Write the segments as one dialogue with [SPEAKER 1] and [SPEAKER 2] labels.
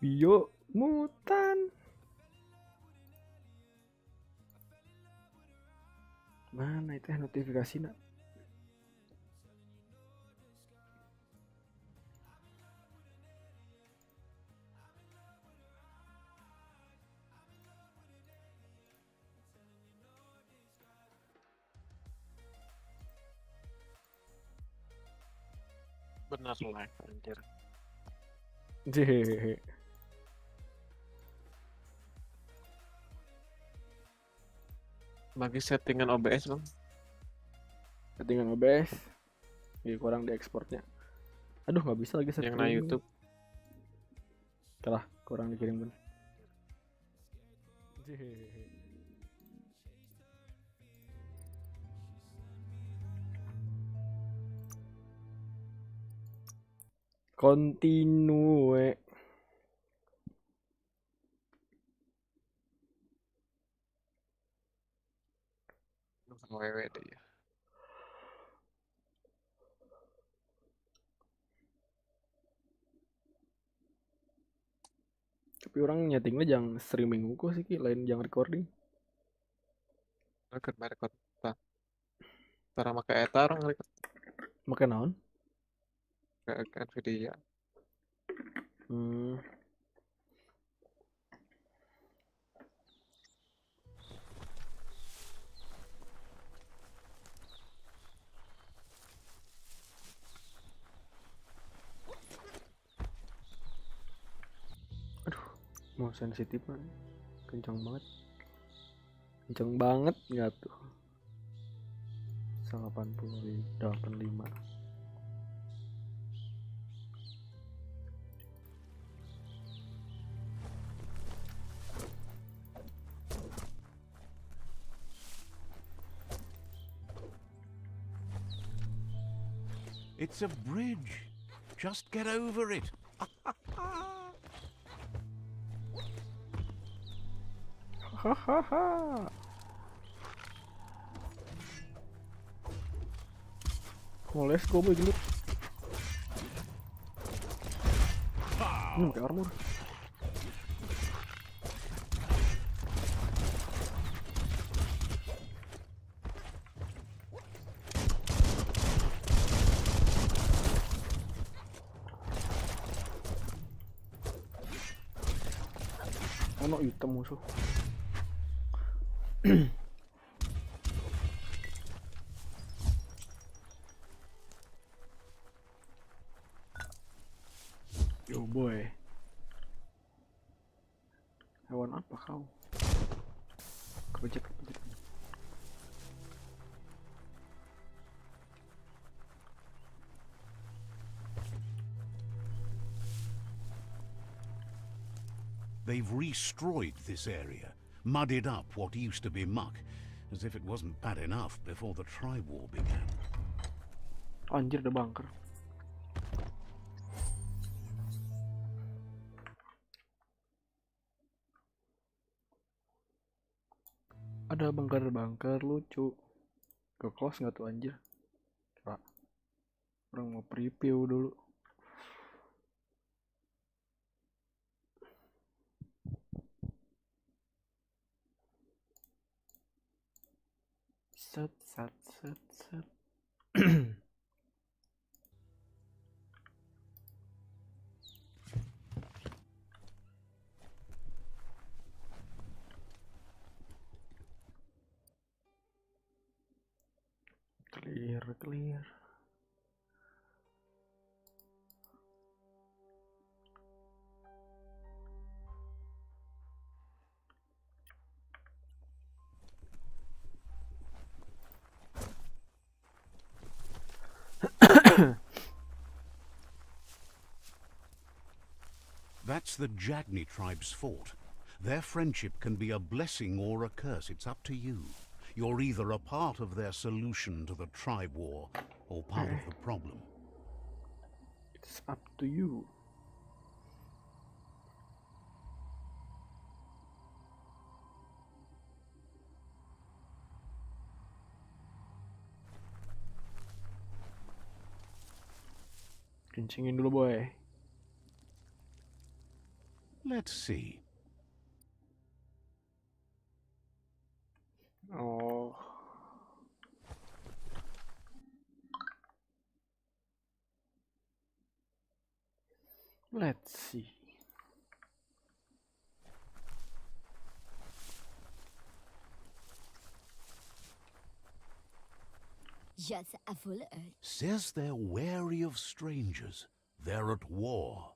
[SPEAKER 1] Biomutant. Mana itu notifikasi nak?
[SPEAKER 2] Benar lah anjir.
[SPEAKER 1] Jehehe.
[SPEAKER 2] Bagi settingan OBS bang.
[SPEAKER 1] Settingan OBS. Ya, kurang diekspornya. Aduh nggak bisa lagi
[SPEAKER 2] Yang na YouTube.
[SPEAKER 1] Kalah kurang dikirim pun. Jehehe. Continue.
[SPEAKER 2] Wewe deh ya.
[SPEAKER 1] Tapi orang nyetingnya jangan streaming hukum sih ki, lain jangan recording.
[SPEAKER 2] Record record. Cara pakai eta orang record
[SPEAKER 1] Makan naon?
[SPEAKER 2] ke video.
[SPEAKER 1] Mau sensitif kan? Kencang banget nggak tuh? 85.
[SPEAKER 3] It's a bridge. Just get over it.
[SPEAKER 1] Hahaha. Oh, let's go boy, gelut. Pakai armor. Ono hitam musuh. Yo boy. Hewan apa kau? Kebejek.
[SPEAKER 3] They've destroyed this area, muddied up what used to be muck, as if it wasn't bad enough before the tribe war began.
[SPEAKER 1] Anjir, ada bunker. Ada bunker lucu. Ke close nggak tuh anjir? Coba. Orang mau preview dulu. Set. Clear.
[SPEAKER 3] That's the Jagni tribe's fort. Their friendship can be a blessing or a curse. It's up to you. You're either a part of their solution to the tribe war or part of the problem.
[SPEAKER 1] It's up to you. Kencingin dulu boy.
[SPEAKER 3] Let's see.
[SPEAKER 1] Oh. Let's see.
[SPEAKER 4] Just a full earth.
[SPEAKER 3] Says they're wary of strangers. They're at war.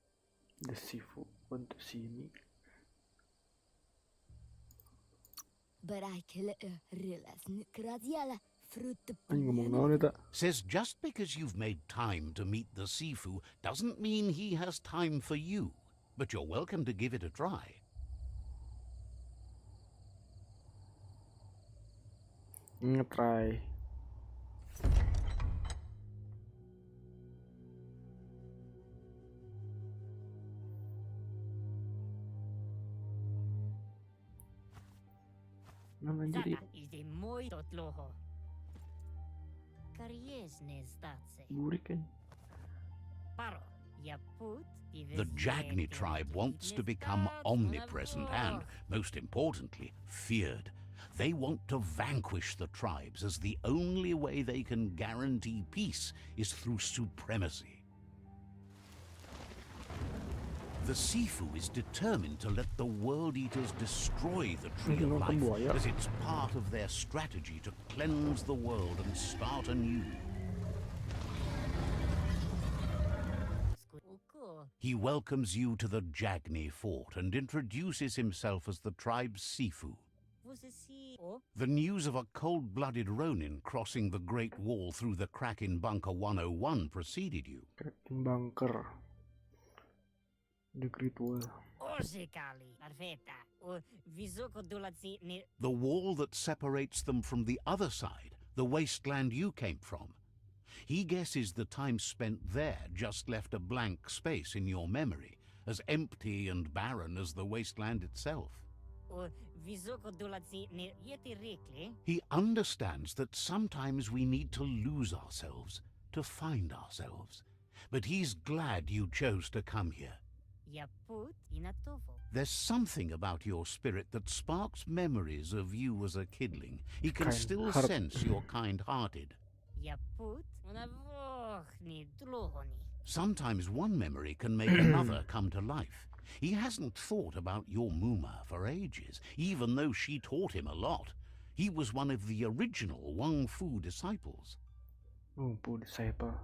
[SPEAKER 1] The Sifu want to see me.
[SPEAKER 4] But I kill relas nukradiala fruit
[SPEAKER 1] Anjing ngomong naon eta?
[SPEAKER 3] Says just because you've made time to meet the Sifu doesn't mean he has time for you. But you're welcome to give it a try.
[SPEAKER 1] Ngetry. Naman jadi
[SPEAKER 5] Ide mooi tot loho. Karies ne statse.
[SPEAKER 1] burik kan.
[SPEAKER 5] Paro. Ya put.
[SPEAKER 3] The Jagni tribe wants to become omnipresent and, most importantly, feared. They want to vanquish the tribes, as the only way they can guarantee peace is through supremacy. The Sifu is determined to let the World Eaters destroy the Tree of Life, as it's part of their strategy to cleanse the world and start anew. He welcomes you to the Jagni fort and introduces himself as the tribe's Sifu. The news of a cold-blooded Ronin crossing the Great Wall through the crack in Bunker 101 preceded you.
[SPEAKER 1] In bunker. The Great Wall.
[SPEAKER 3] The wall that separates them from the other side, the wasteland you came from. He guesses the time spent there just left a blank space in your memory, as empty and barren as the wasteland itself. He understands that sometimes we need to lose ourselves to find ourselves, but he's glad you chose to come here. There's something about your spirit that sparks memories of you as a kidling. He can still sense you're kind-hearted. Sometimes one memory can make another come to life. He hasn't thought about your Muma for ages, even though she taught him a lot. He was one of the original Wang Fu disciples.
[SPEAKER 1] Wang Fu disciple.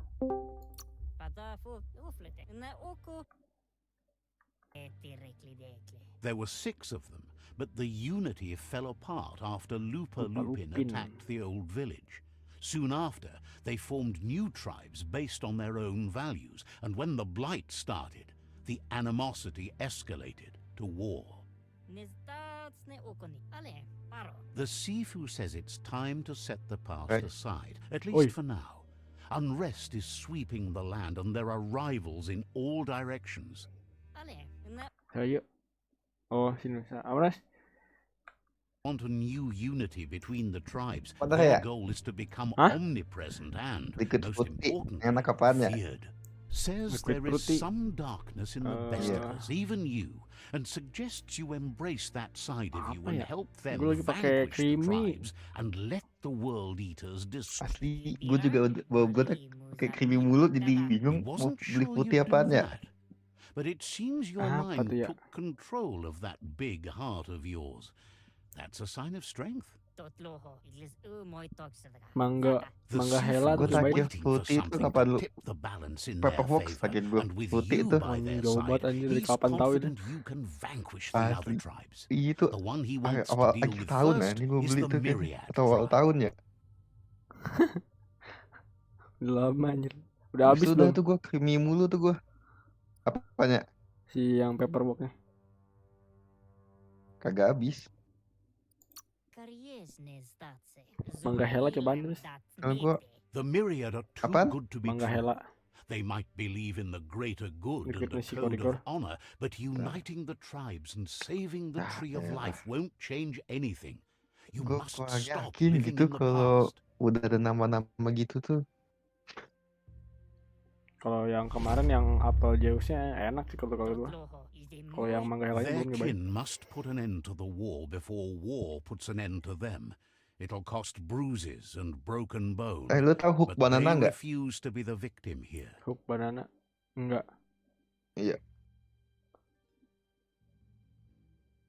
[SPEAKER 3] There were 6 of them, but the unity fell apart after Lupa Lupin attacked the old village. Soon after, they formed new tribes based on their own values, and when the Blight started, the animosity escalated to war. The Sifu says it's time to set the past aside, at least for now. Unrest is sweeping the land, and there are rivals in all directions.
[SPEAKER 1] Ayo. Oh, sini. Awas.
[SPEAKER 3] Want a new unity between the tribes. Their goal is to become omnipresent and, most importantly, feared. Says there is some darkness in the best of us, even you, and suggests you embrace that side of you and help them vanquish the tribes and let the World Eaters destroy.
[SPEAKER 6] Asli, gue juga pakai creamy mulut jadi bingung mau beli putih apaan ya.
[SPEAKER 3] But it sees your mind took control of that big heart of yours. That's a sign of strength.
[SPEAKER 1] Mangga hela
[SPEAKER 6] gue tagih putih itu kapan lu Pepper Fox tagih gue putih itu
[SPEAKER 1] jauh banget anjir dari kapan tahu itu
[SPEAKER 6] asli itu awal akhir tahun ya ini gue beli itu kan atau awal tahun ya
[SPEAKER 1] udah lama anjir udah habis
[SPEAKER 6] udah tuh gue creamy mulu tuh gue apanya
[SPEAKER 1] si yang paperboxnya
[SPEAKER 6] kagak habis.
[SPEAKER 1] Mangga hela cobaan terus.
[SPEAKER 6] Kalau gua
[SPEAKER 3] the myriad are too good to be
[SPEAKER 1] Mangga
[SPEAKER 3] true.
[SPEAKER 1] hela.
[SPEAKER 3] They might believe in the greater good and a code of honor, but uniting the tribes and saving the tree of life won't change anything. You must stop living
[SPEAKER 6] gitu
[SPEAKER 3] in the
[SPEAKER 6] kalau
[SPEAKER 3] past.
[SPEAKER 6] udah ada nama-nama gitu tuh.
[SPEAKER 1] Kalau yang kemarin yang apel Zeusnya enak sih kalau gua.
[SPEAKER 5] Totloho is the
[SPEAKER 1] Kalau yang
[SPEAKER 5] moi
[SPEAKER 1] mangga yang lain
[SPEAKER 3] Their
[SPEAKER 1] belum nyobain.
[SPEAKER 3] kin must put an end to the war before war puts an end to them. It'll cost bruises and broken bone.
[SPEAKER 6] Lu tahu hook
[SPEAKER 3] But
[SPEAKER 6] banana
[SPEAKER 3] they
[SPEAKER 6] nggak?
[SPEAKER 3] refuse to be the victim here.
[SPEAKER 1] Hook banana. Enggak.
[SPEAKER 6] Iya.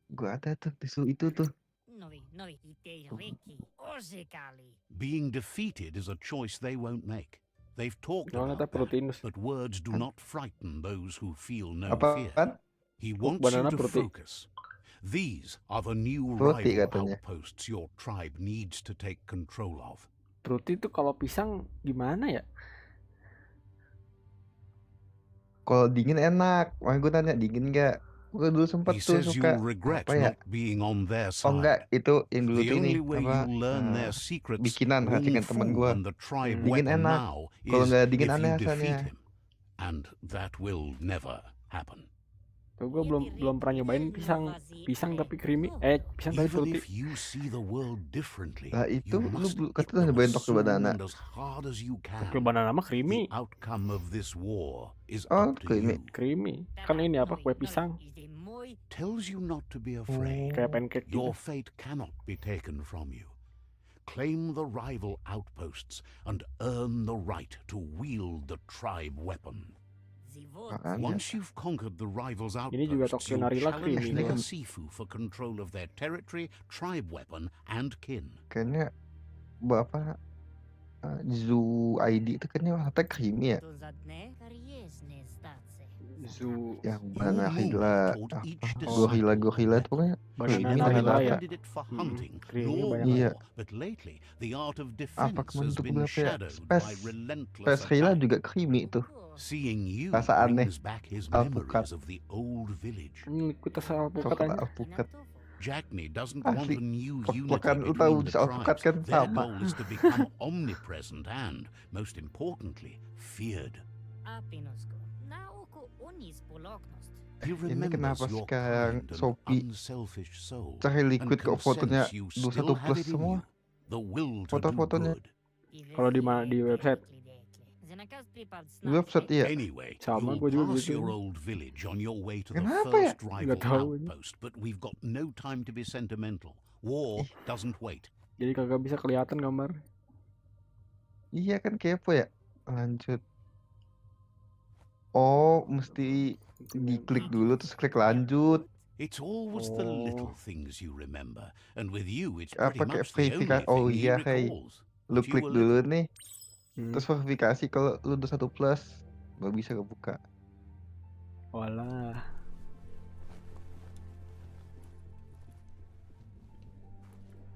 [SPEAKER 6] Gua ada tuh tisu itu tuh.
[SPEAKER 5] novi ite reki osekali.
[SPEAKER 3] Being defeated is a choice they won't make. They've talked
[SPEAKER 1] Soalnya
[SPEAKER 3] about
[SPEAKER 1] kita protein.
[SPEAKER 3] that, but words do not frighten those who feel no fear.
[SPEAKER 6] Apaan?
[SPEAKER 3] He wants you
[SPEAKER 1] banana
[SPEAKER 3] to
[SPEAKER 1] protein.
[SPEAKER 3] focus. These are the new
[SPEAKER 6] Roti
[SPEAKER 3] rival
[SPEAKER 6] katanya.
[SPEAKER 3] outposts your tribe needs to take control of.
[SPEAKER 1] Fruity tuh kalau pisang gimana ya?
[SPEAKER 6] Kalau dingin enak. Makanya gue tanya dingin nggak? Gue dulu sempet
[SPEAKER 3] He
[SPEAKER 6] tuh
[SPEAKER 3] says
[SPEAKER 6] suka
[SPEAKER 3] you'll regret
[SPEAKER 6] apa ya?
[SPEAKER 3] not being on their
[SPEAKER 6] Oh enggak,
[SPEAKER 3] side.
[SPEAKER 6] itu yang dulu
[SPEAKER 3] The
[SPEAKER 6] tuh ini
[SPEAKER 3] only way
[SPEAKER 6] apa?
[SPEAKER 3] you learn their secrets
[SPEAKER 6] bikinan
[SPEAKER 3] will
[SPEAKER 6] racikan temen
[SPEAKER 3] fall
[SPEAKER 6] gue.
[SPEAKER 3] when the tribe
[SPEAKER 6] Dingin
[SPEAKER 3] weapon
[SPEAKER 6] enak.
[SPEAKER 3] now
[SPEAKER 6] Kalau
[SPEAKER 3] is
[SPEAKER 6] nggak dingin
[SPEAKER 3] if
[SPEAKER 6] aneh
[SPEAKER 3] you defeat
[SPEAKER 6] rasanya.
[SPEAKER 3] him. And that will never happen.
[SPEAKER 1] Tuh gue belum pernah nyobain pisang tapi creamy. Pisang tapi
[SPEAKER 3] Even
[SPEAKER 1] fruity.
[SPEAKER 3] if you see the world differently,
[SPEAKER 6] Lah itu
[SPEAKER 3] you
[SPEAKER 6] lu
[SPEAKER 3] must
[SPEAKER 6] kata
[SPEAKER 3] hit them
[SPEAKER 6] nyobain
[SPEAKER 3] as
[SPEAKER 6] tokyo
[SPEAKER 3] soon
[SPEAKER 6] banana.
[SPEAKER 3] and as hard as you
[SPEAKER 1] Tokyo
[SPEAKER 3] can.
[SPEAKER 1] banana mah creamy.
[SPEAKER 3] The outcome of this war is
[SPEAKER 6] Oh,
[SPEAKER 3] up to
[SPEAKER 6] creamy.
[SPEAKER 3] you.
[SPEAKER 1] Creamy. Kan ini apa kue pisang.
[SPEAKER 5] Is the moi
[SPEAKER 3] Tells you not to be afraid.
[SPEAKER 1] Kayak pancake
[SPEAKER 3] Your
[SPEAKER 1] gitu.
[SPEAKER 3] fate cannot be taken from you. Claim the rival outposts and earn the right to wield the tribe weapon.
[SPEAKER 5] the vote.
[SPEAKER 6] Apaan ya?
[SPEAKER 3] Once you've conquered the rival's
[SPEAKER 1] Ini juga
[SPEAKER 3] outposts,
[SPEAKER 1] Tokyo
[SPEAKER 3] you'll
[SPEAKER 1] Narila
[SPEAKER 3] challenge
[SPEAKER 1] creamy
[SPEAKER 3] their
[SPEAKER 1] doang.
[SPEAKER 3] Sifu for control of their territory, tribe weapon, and kin.
[SPEAKER 6] Kayaknya bapak Zoo ID itu kayaknya warnanya creamy ya.
[SPEAKER 5] To zadne kariesne stace.
[SPEAKER 1] Zoo
[SPEAKER 6] Yang
[SPEAKER 3] Your
[SPEAKER 6] banana
[SPEAKER 3] moon
[SPEAKER 6] gila,
[SPEAKER 3] told each
[SPEAKER 6] gorila itu pokoknya
[SPEAKER 1] banana
[SPEAKER 3] You
[SPEAKER 6] creamy
[SPEAKER 1] narila
[SPEAKER 3] never
[SPEAKER 6] rata-rata.
[SPEAKER 1] ya.
[SPEAKER 3] intended it for hunting,
[SPEAKER 1] creamy
[SPEAKER 3] nor
[SPEAKER 1] banyak.
[SPEAKER 6] Iya.
[SPEAKER 3] war, but lately the art of
[SPEAKER 6] Apa
[SPEAKER 3] defense
[SPEAKER 6] kemarin
[SPEAKER 3] has
[SPEAKER 6] tuh
[SPEAKER 3] been
[SPEAKER 6] berapa ya?
[SPEAKER 3] shadowed
[SPEAKER 6] Space
[SPEAKER 3] by relentless
[SPEAKER 6] Space Rila
[SPEAKER 3] attack.
[SPEAKER 6] juga creamy tuh.
[SPEAKER 3] Seeing you
[SPEAKER 6] Rasa aneh.
[SPEAKER 3] brings back his
[SPEAKER 6] Alpukat.
[SPEAKER 3] memories of the old village.
[SPEAKER 1] Kita salah pukat
[SPEAKER 6] Coklat
[SPEAKER 1] aja.
[SPEAKER 6] alpukat.
[SPEAKER 3] Jackney doesn't want
[SPEAKER 6] Asli.
[SPEAKER 3] a new
[SPEAKER 6] Alpukat,
[SPEAKER 3] unity
[SPEAKER 6] lu tahu
[SPEAKER 3] between the
[SPEAKER 6] bisa alpukat
[SPEAKER 3] tribes.
[SPEAKER 6] kan
[SPEAKER 3] Their
[SPEAKER 6] sama.
[SPEAKER 3] goal is to become omnipresent and, most importantly, feared.
[SPEAKER 5] Apinosko. Naoko onis poloknost.
[SPEAKER 3] He
[SPEAKER 6] Ini kenapa
[SPEAKER 3] remembers your
[SPEAKER 6] sekarang
[SPEAKER 3] kind and
[SPEAKER 6] Shopee
[SPEAKER 3] unselfish soul,
[SPEAKER 6] cari
[SPEAKER 3] and
[SPEAKER 6] liquid kok
[SPEAKER 3] can
[SPEAKER 6] fotonya
[SPEAKER 3] sense you
[SPEAKER 6] 21
[SPEAKER 3] still have
[SPEAKER 6] plus
[SPEAKER 3] it in
[SPEAKER 6] semua.
[SPEAKER 3] you, the will to do
[SPEAKER 6] Foto-fotonya.
[SPEAKER 3] good.
[SPEAKER 1] Kalau di mana di website?
[SPEAKER 6] Di website iya.
[SPEAKER 3] Anyway,
[SPEAKER 1] Sama,
[SPEAKER 3] you'll
[SPEAKER 1] gua juga
[SPEAKER 3] pass
[SPEAKER 1] begitu.
[SPEAKER 3] your old village on your way to the
[SPEAKER 6] Kenapa ya?
[SPEAKER 3] first rival
[SPEAKER 1] Nggak tahu ini.
[SPEAKER 3] outpost, but we've got no time to be sentimental. War doesn't wait.
[SPEAKER 1] Jadi kagak bisa kelihatan gambar.
[SPEAKER 6] Iya kan kepo ya. Lanjut. Oh, mesti diklik dulu terus klik lanjut.
[SPEAKER 3] It's always the
[SPEAKER 1] Oh.
[SPEAKER 3] little things you remember, and with you, it's
[SPEAKER 6] Apa
[SPEAKER 3] pretty
[SPEAKER 6] kayak
[SPEAKER 3] much the only
[SPEAKER 6] verifikasi? Oh
[SPEAKER 3] thing he
[SPEAKER 6] iya, kayak
[SPEAKER 3] recalls.
[SPEAKER 6] lu
[SPEAKER 3] But you
[SPEAKER 6] klik
[SPEAKER 3] were
[SPEAKER 6] dulu
[SPEAKER 3] little.
[SPEAKER 6] nih, terus verifikasi kalau lu udah 1 plus, baru bisa kebuka.
[SPEAKER 1] Walah.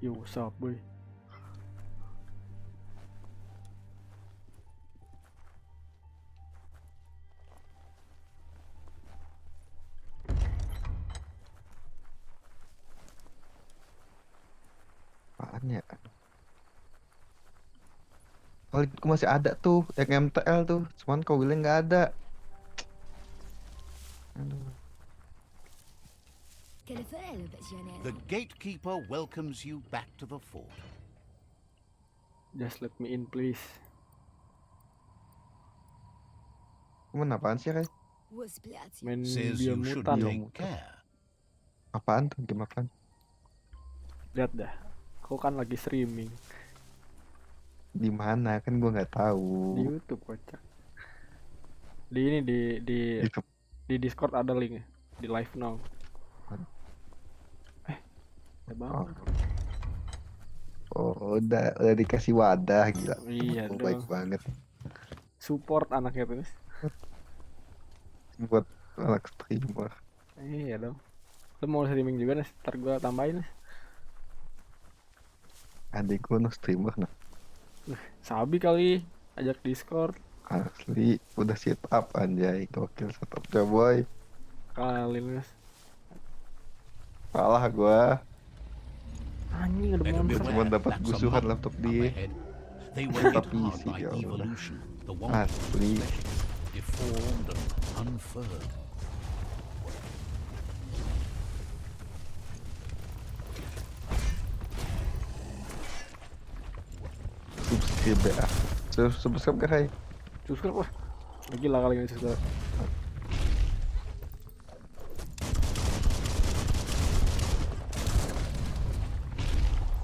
[SPEAKER 1] Yo, what's up, boy?
[SPEAKER 6] Apaan ya? Kalau itu masih ada tuh, yang MTL tuh, cuman kau bilang nggak ada. Aduh.
[SPEAKER 3] The gatekeeper welcomes you back to the fort.
[SPEAKER 1] Just let me in, please.
[SPEAKER 6] Cuman apaan sih, Ray?
[SPEAKER 1] Main
[SPEAKER 3] Says you should
[SPEAKER 1] Biomutant.
[SPEAKER 3] take care.
[SPEAKER 6] Apaan tuh? Game apaan?
[SPEAKER 1] Lihat dah. Aku kan lagi streaming
[SPEAKER 6] Di mana? Kan gua nggak
[SPEAKER 1] di
[SPEAKER 6] tahu.
[SPEAKER 1] YouTube, kocak. Di ini di Discord ada linknya. Di live now. Ada banget.
[SPEAKER 6] Oh, udah dikasih wadah gila.
[SPEAKER 1] Iya
[SPEAKER 6] Oh,
[SPEAKER 1] dong.
[SPEAKER 6] baik banget
[SPEAKER 1] Support anaknya tuh.
[SPEAKER 6] buat anak streamer.
[SPEAKER 1] Iya dong. Lu mau streaming juga nih? Ntar gua tambahin nih.
[SPEAKER 6] Adik gua no streamer nah.
[SPEAKER 1] Sabi kali ajak Discord.
[SPEAKER 6] Asli udah sit up anjay, gokil setupnya boy.
[SPEAKER 1] Kalian guys.
[SPEAKER 6] Kalah gua.
[SPEAKER 1] Anjing ada
[SPEAKER 3] Better
[SPEAKER 1] monster.
[SPEAKER 6] Cuma
[SPEAKER 3] beware,
[SPEAKER 6] dapat
[SPEAKER 3] that's a
[SPEAKER 6] gusuhan
[SPEAKER 3] mob
[SPEAKER 6] laptop
[SPEAKER 3] up
[SPEAKER 6] dia.
[SPEAKER 3] ahead. They were hit
[SPEAKER 6] Tapi
[SPEAKER 3] hard
[SPEAKER 6] isi,
[SPEAKER 3] by
[SPEAKER 6] ya Allah.
[SPEAKER 3] evolution. The one
[SPEAKER 6] Asli.
[SPEAKER 3] deformed and unfurled.
[SPEAKER 6] Subscribe ya. Subscribe gak, Kai?
[SPEAKER 1] Subscribe wah. Gila kali ini sudah.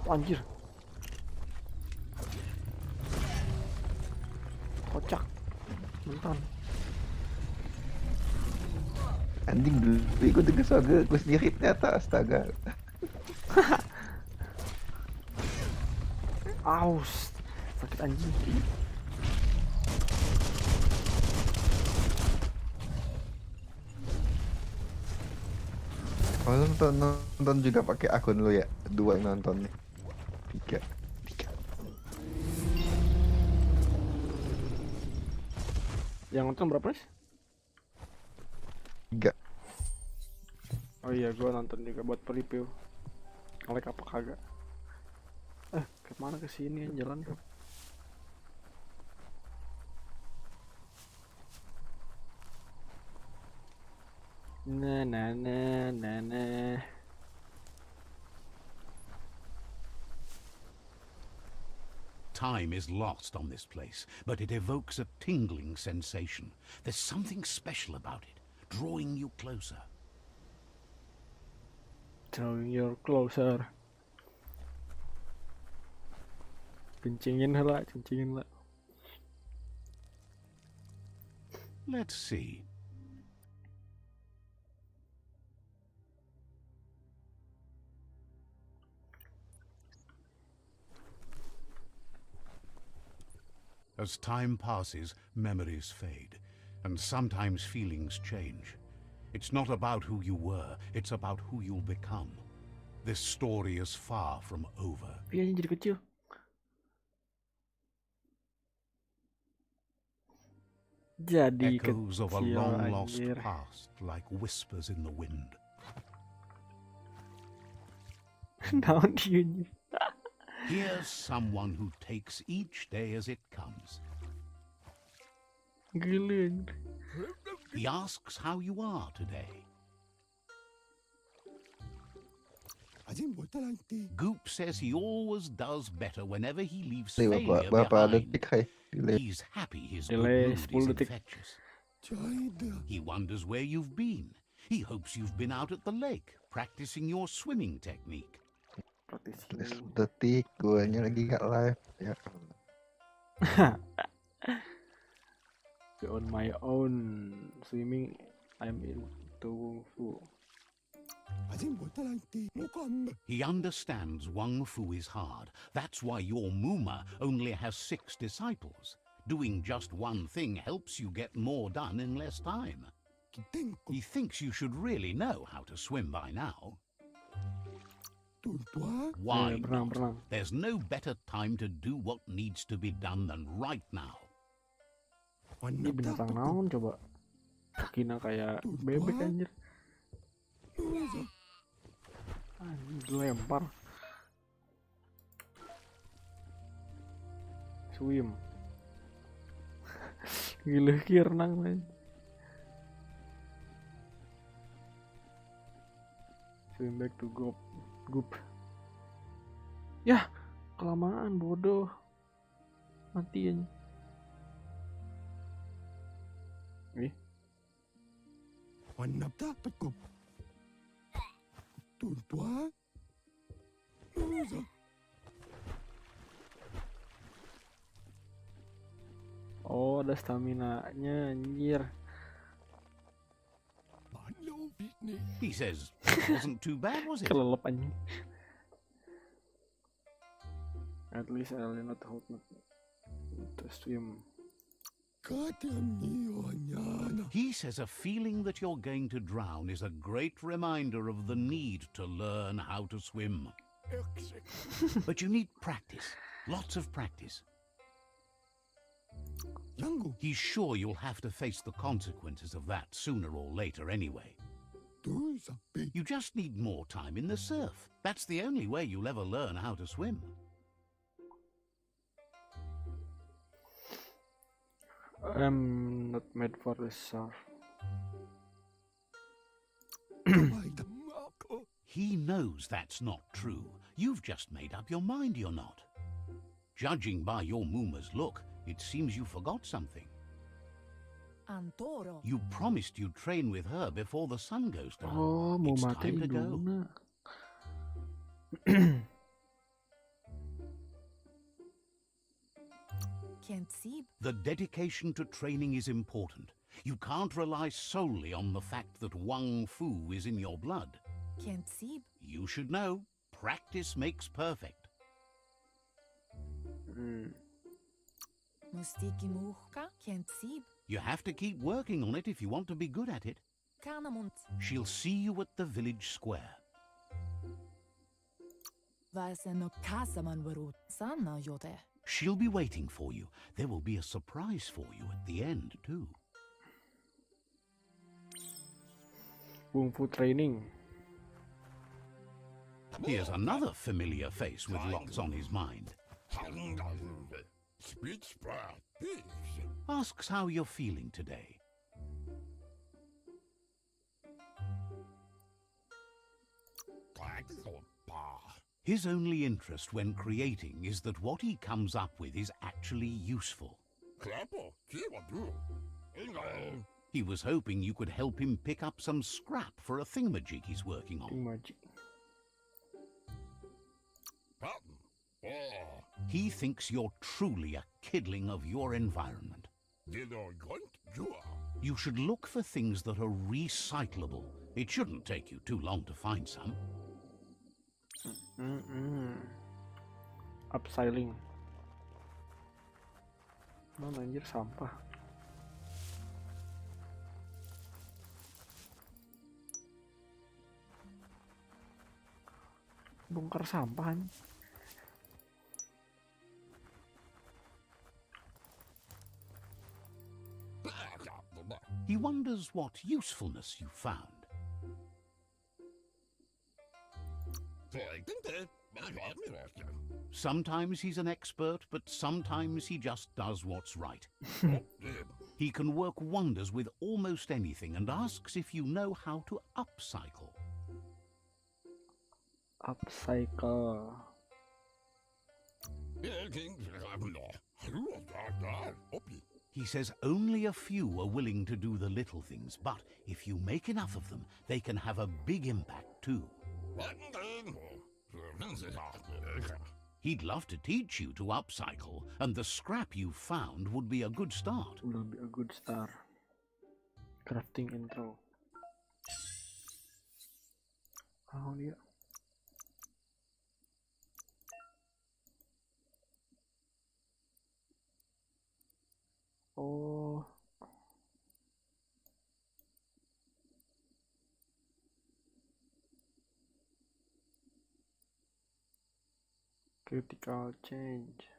[SPEAKER 1] Anjir. Kocak. Mutan.
[SPEAKER 6] Anjing dulu gue denger soga gue sendiri ternyata astaga.
[SPEAKER 1] Aus. Sakit anjing.
[SPEAKER 6] Oh, lu nonton juga pakai akun lu ya? 2 yang nonton nih. 3.
[SPEAKER 1] Yang nonton berapa nih?
[SPEAKER 6] 3.
[SPEAKER 1] Oh iya, gua nonton juga buat preview. Nge-lag apa kagak? Kemana ke sini jalannya? Nah.
[SPEAKER 3] Time is lost on this place, but it evokes a tingling sensation. There's something special about it, drawing you closer.
[SPEAKER 1] Drawing you closer. Kencingin lah.
[SPEAKER 3] Let's see. As time passes, memories fade, and sometimes feelings change. It's not about who you were, it's about who you'll become. This story is far from over.
[SPEAKER 1] Iya, jadi kecil. Jadi
[SPEAKER 3] Echoes of a
[SPEAKER 1] kecil,
[SPEAKER 3] long-lost
[SPEAKER 1] anjir.
[SPEAKER 3] past, like whispers in the wind.
[SPEAKER 1] Naon dia?
[SPEAKER 3] Here's someone who takes each day as it comes.
[SPEAKER 1] Gila.
[SPEAKER 3] He asks how you are today. Goop says he always does better whenever he leaves failure
[SPEAKER 6] Berapa
[SPEAKER 3] behind.
[SPEAKER 6] detik hai? Delay.
[SPEAKER 3] He's happy his good
[SPEAKER 1] Delay
[SPEAKER 3] mood
[SPEAKER 1] 10
[SPEAKER 3] is
[SPEAKER 1] detik.
[SPEAKER 3] infectious. He wonders where you've been. He hopes you've been out at the lake, practicing your swimming technique.
[SPEAKER 6] 10 detik, guanya lagi gak live. Ya.
[SPEAKER 1] On my own swimming, I'm into Wung Fu.
[SPEAKER 3] He understands Wung Fu is hard. That's why your Muma only has 6 disciples. Doing just one thing helps you get more done in less time. He thinks you should really know how to swim by now. Why not?
[SPEAKER 1] Berenang.
[SPEAKER 3] There's no better time to do what needs to be done than right now.
[SPEAKER 1] Ini binatang naon coba? Kakinya kayak bebek anjir. Anjir, dilempar. Swim. Gila renang man. Swim back to Goop. Yah, kelamaan bodoh. Mati aja. Nih. Oh, ada stamina-nya anjir.
[SPEAKER 3] He says it wasn't too bad, was it?
[SPEAKER 1] Kelelep anjing. At least I learned how to swim.
[SPEAKER 3] He says a feeling that you're going to drown is a great reminder of the need to learn how to swim. But you need practice, lots of practice. He's sure you'll have to face the consequences of that sooner or later anyway. You just need more time in the surf. That's the only way you'll ever learn how to swim.
[SPEAKER 1] I'm not made for this surf.
[SPEAKER 3] He knows that's not true. You've just made up your mind you're not. Judging by your Muma's look, it seems you forgot something.
[SPEAKER 7] Antoro.
[SPEAKER 3] You promised you'd train with her before the sun goes down.
[SPEAKER 1] Oh, mau
[SPEAKER 3] It's
[SPEAKER 1] matiin
[SPEAKER 3] time to go.
[SPEAKER 1] Luna.
[SPEAKER 7] Kent Sib.
[SPEAKER 3] The dedication to training is important. You can't rely solely on the fact that Wang Fu is in your blood.
[SPEAKER 7] Kent Sib.
[SPEAKER 3] You should know, practice makes perfect.
[SPEAKER 7] Mustiki Muhka. Kent Sib.
[SPEAKER 3] You have to keep working on it if you want to be good at it.
[SPEAKER 7] Kanamunt.
[SPEAKER 3] She'll see you at the village square.
[SPEAKER 7] Vasen Kasaman Varut. Sanna Yote.
[SPEAKER 3] She'll be waiting for you. There will be a surprise for you at the end, too.
[SPEAKER 1] Kung Fu training.
[SPEAKER 3] Here's another familiar face with lots on his mind. Asks how you're feeling today. His only interest when creating is that what he comes up with is actually useful. He was hoping you could help him pick up some scrap for a thingamajig he's working on.
[SPEAKER 1] Magic.
[SPEAKER 3] He thinks you're truly a kidling of your environment. You should look for things that are recyclable. It shouldn't take you too long to find some.
[SPEAKER 1] Upcycling. Mana anjir sampah. Bongkar sampah anjing.
[SPEAKER 3] He wonders what usefulness you found. Sometimes he's an expert, but sometimes he just does what's right. He can work wonders with almost anything and asks if you know how to upcycle.
[SPEAKER 1] Upcycle.
[SPEAKER 3] He says only a few are willing to do the little things, but if you make enough of them, they can have a big impact too. He'd love to teach you to upcycle, and the scrap you found would be a good start.
[SPEAKER 1] Will be a good start. Crafting intro. Oh dia. Oh. Critical change.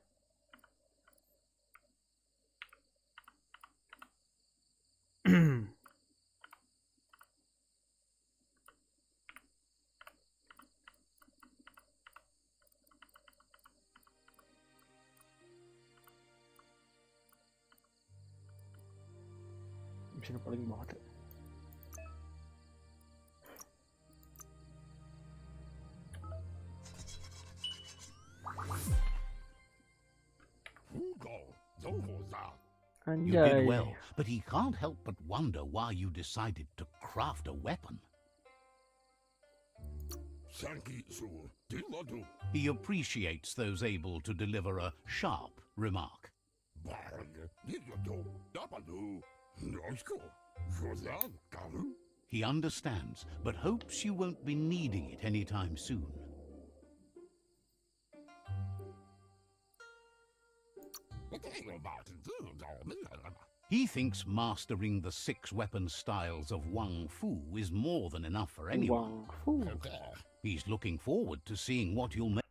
[SPEAKER 1] Mesin paling bawah tuh.
[SPEAKER 3] You did well, but he can't help but wonder why you decided to craft a weapon. He appreciates those able to deliver a sharp remark. He understands, but hopes you won't be needing it anytime soon. He thinks mastering the 6 weapon styles of Wang Fu is more than enough for anyone.
[SPEAKER 1] Wang Fu.
[SPEAKER 3] He's looking forward to seeing what you'll make.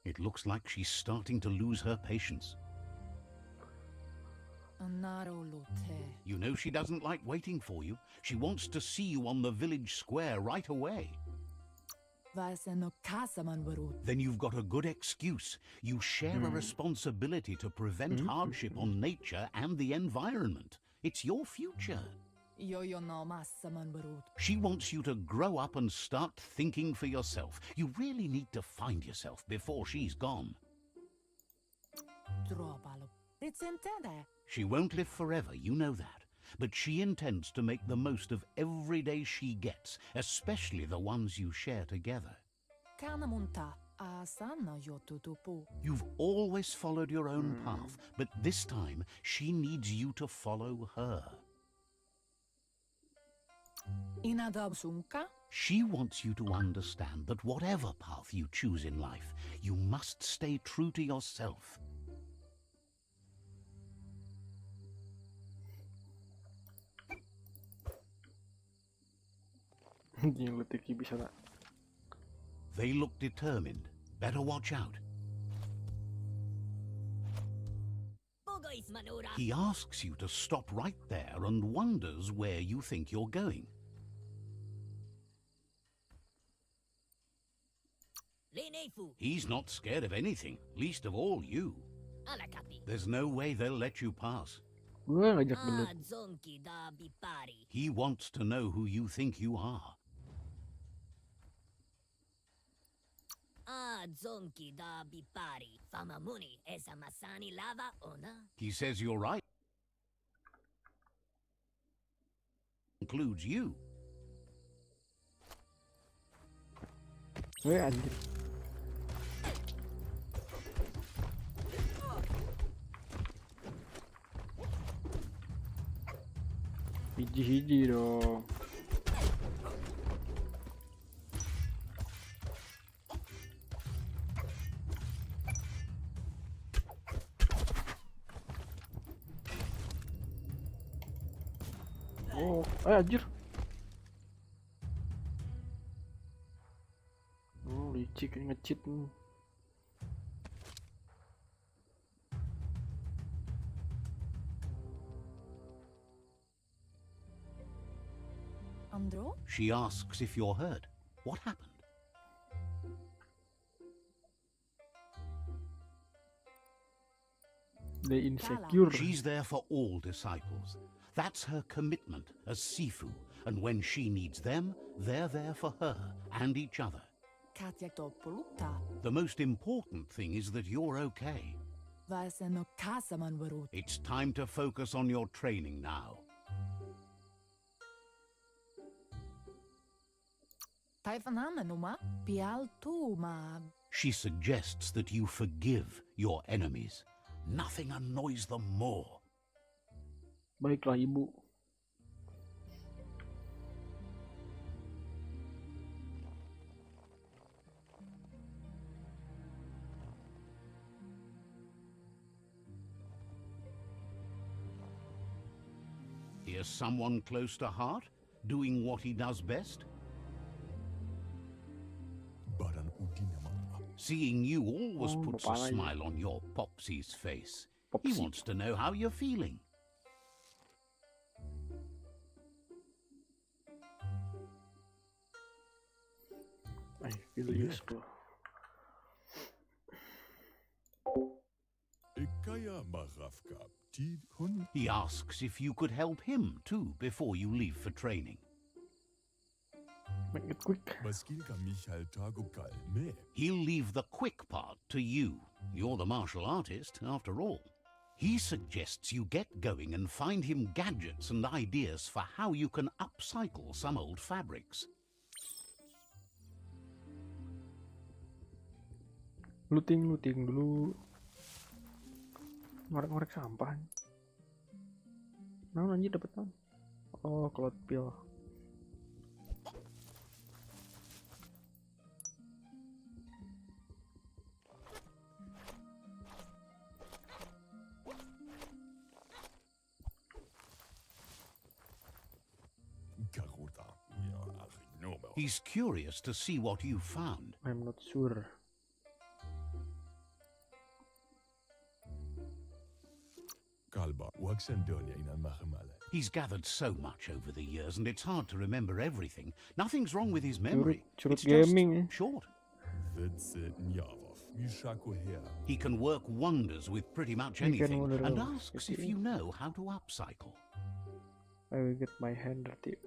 [SPEAKER 3] It looks like she's starting to lose her patience. You know she doesn't like waiting for you. She wants to see you on the village square right away. Then you've got a good excuse. You share a responsibility to prevent hardship on nature and the environment. It's your future. She wants you to grow up and start thinking for yourself. You really need to find yourself before she's gone.
[SPEAKER 7] Ritsentende.
[SPEAKER 3] She won't live forever, you know that. But she intends to make the most of every day she gets, especially the ones you share together.
[SPEAKER 7] Kanamunta. Asana yotutupu.
[SPEAKER 3] You've always followed your own path, but this time she needs you to follow her.
[SPEAKER 7] Inadabsunka.
[SPEAKER 3] She wants you to understand that whatever path you choose in life, you must stay true to yourself.
[SPEAKER 1] Yang letiki bisa tak?
[SPEAKER 3] They look determined. Better watch out.
[SPEAKER 5] Bogois manura.
[SPEAKER 3] He asks you to stop right there and wonders where you think you're going.
[SPEAKER 5] Lenefu.
[SPEAKER 3] He's not scared of anything, least of all you.
[SPEAKER 5] Alakapi.
[SPEAKER 3] There's no way they'll let you pass.
[SPEAKER 1] Gue ngajak belut.
[SPEAKER 5] Zonki da bipari.
[SPEAKER 3] He wants to know who you think you are.
[SPEAKER 5] Zonki da bipari. Famamuni esa masani lava ona.
[SPEAKER 3] He says you're right. Includes you.
[SPEAKER 1] Anjir. Hiji-hiji dong. Oh, anjir. Oh, licik nge-cheat nih.
[SPEAKER 7] Andro?
[SPEAKER 3] She asks if you're hurt. What happened?
[SPEAKER 1] They insecure.
[SPEAKER 3] She's there for all disciples. That's her commitment as Sifu. And when she needs them, they're there for her and each other.
[SPEAKER 7] Katyaktopuluta.
[SPEAKER 3] The most important thing is that you're okay.
[SPEAKER 7] Vaseno kasaman varut.
[SPEAKER 3] It's time to focus on your training now.
[SPEAKER 7] Taifanananuma. Pial tu ma.
[SPEAKER 3] She suggests that you forgive your enemies. Nothing annoys them more.
[SPEAKER 1] Baiklah ibu.
[SPEAKER 3] Here's someone close to heart, doing what he does best. Seeing you always puts a smile on your Popsy's face. He
[SPEAKER 1] Popsy.
[SPEAKER 3] wants to know how you're feeling.
[SPEAKER 1] I feel useful.
[SPEAKER 3] He asks if you could help him too before you leave for training.
[SPEAKER 1] Make it quick.
[SPEAKER 3] He'll leave the quick part to you. You're the martial artist, after all. He suggests you get going and find him gadgets and ideas for how you can upcycle some old fabrics.
[SPEAKER 1] Looting dulu. Ngorek-ngorek sampah. Nah, anjir dapet kan? Oh, cloud pill.
[SPEAKER 3] He's curious to see what you found.
[SPEAKER 1] I'm not sure.
[SPEAKER 3] He's gathered so much over the years and it's hard to remember everything. Nothing's wrong with his memory.
[SPEAKER 1] Curut
[SPEAKER 3] It's just
[SPEAKER 1] gaming.
[SPEAKER 3] short. He can work wonders with pretty much
[SPEAKER 1] He can
[SPEAKER 3] anything
[SPEAKER 1] wonder
[SPEAKER 3] and
[SPEAKER 1] all.
[SPEAKER 3] asks if you know how to upcycle.
[SPEAKER 1] I will get my hand dirty.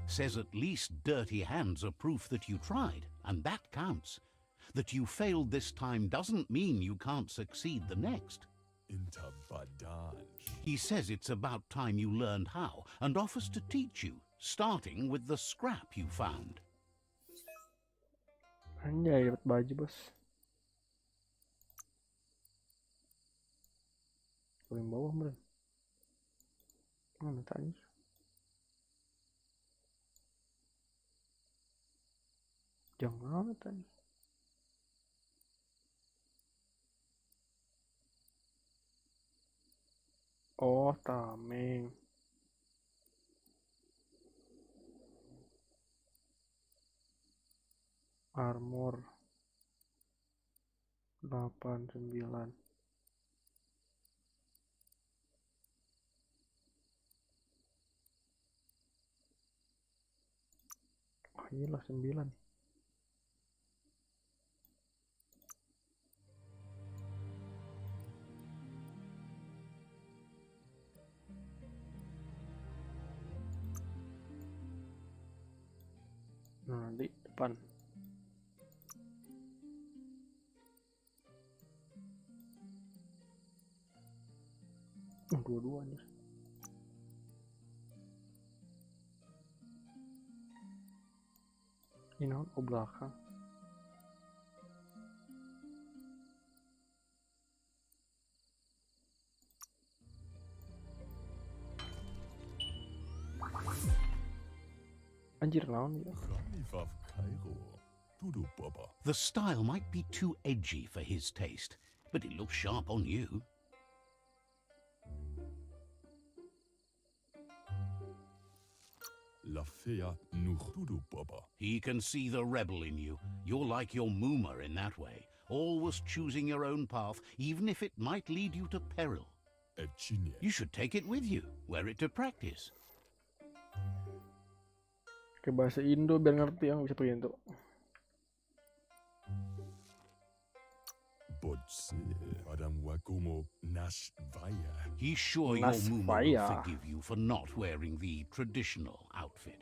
[SPEAKER 3] Says at least dirty hands are proof that you tried, and that counts. That you failed this time doesn't mean you can't succeed the next. He says it's about time you learned how and offers to teach you, starting with the scrap you found.
[SPEAKER 1] Anjay, dapat baju, bos. Paling bawah, bro. Mana tanya? Jangan tanya. Oh, tameng. Armor 89. Oh, iyalah 9. Nah, di depan. Dua-duanya. Ini oh belakang. Anjir naon ya.
[SPEAKER 3] The style might be too edgy for his taste, but it looks sharp on you. He can see the rebel in you. You're like your Muma in that way, always choosing your own path, even if it might lead you to peril. You should take it with you, wear it to practice.
[SPEAKER 1] Ke bahasa Indo biar ngerti yang bisa pergi untuk.
[SPEAKER 3] He's sure your Muma will forgive you for not wearing the traditional outfit.